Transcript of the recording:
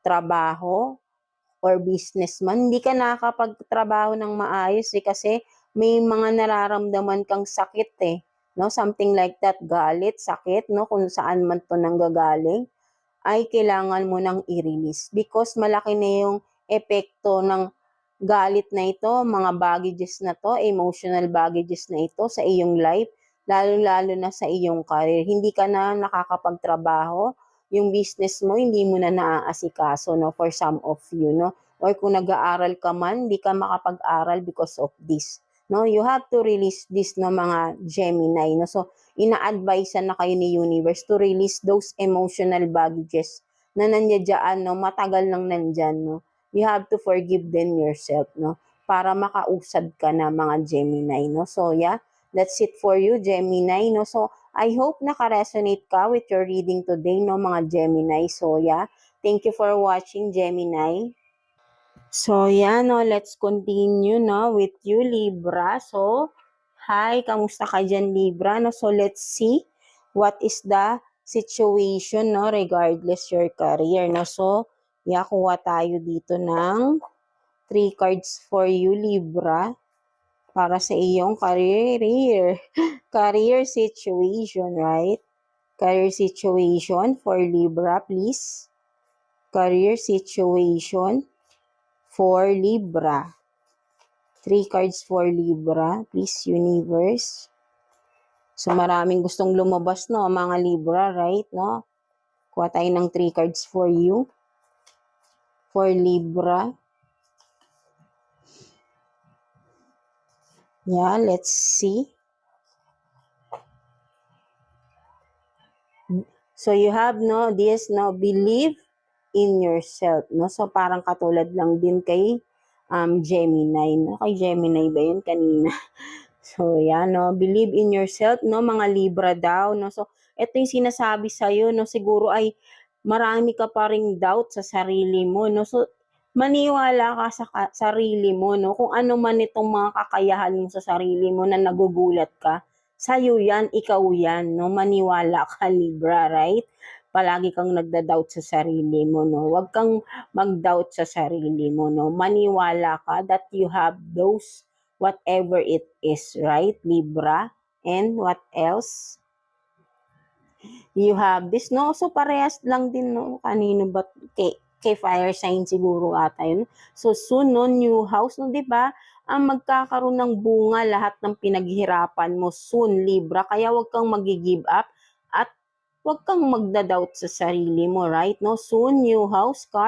trabaho or businessman, hindi ka nakakapagtrabaho ng maayos kasi may mga nararamdaman kang sakit no? Something like that, galit, sakit, no? Kung saan man to nanggagaling, ay kailangan mo nang i-release because malaki na yung epekto ng galit na ito, mga baggages na to, emotional baggages na ito sa iyong life, lalo-lalo na sa iyong career. Hindi ka na nakakapagtrabaho, yung business mo, hindi mo na naaasikaso, no, for some of you, no? Or kung nag-aaral ka man, hindi ka makapag-aral because of this. No, you have to release this no mga Gemini, no. So ina-advise na kayo ni universe to release those emotional baggages na nandiyan, no, matagal nang nandiyan, no. You have to forgive them yourself, no, para makausad ka na mga Gemini, no. So yeah, that's it for you Gemini, no. So I hope naka-resonate ka with your reading today, no mga Gemini. So yeah, thank you for watching Gemini. So, yan, no, let's continue, no, with you, Libra. So, hi, kamusta ka dyan, Libra? No? So, let's see what is the situation, no, regardless your career, no? So, yeah, kuha tayo dito ng 3 cards for you, Libra, para sa iyong career situation, right? Career situation for Libra, please. Career situation for Libra. 3 cards for Libra. Please, universe. So, maraming gustong lumabas, no, mga Libra, right, no? Kuha tayo ng 3 cards for you. For Libra. Yeah, let's see. So, you have, no, this, no, believe in yourself, no? So, parang katulad lang din kay Gemini, no? Kay Gemini ba yun kanina? So, yan, no? Believe in yourself, no? Mga Libra daw, no? So, ito yung sinasabi sa'yo, no? Siguro ay marami ka pa ring doubt sa sarili mo, no? So, maniwala ka sa sarili mo, no? Kung ano man itong mga kakayahan mo sa sarili mo na nagugulat ka, sa'yo yan, ikaw yan, no? Maniwala ka, Libra, right? Palagi kang nagda-doubt sa sarili mo, no? Huwag kang mag-doubt sa sarili mo, no? Maniwala ka that you have those whatever it is, right, Libra? And what else? You have this, no? So, parehas lang din, no? Kanino ba? Kay fire sign siguro ata yun. So, soon, no? New house, no? Diba? Ang magkakaroon ng bunga lahat ng pinaghirapan mo soon, Libra. Kaya wag kang mag-give up at wag kang magda-doubt sa sarili mo, right? No? Soon, new house card.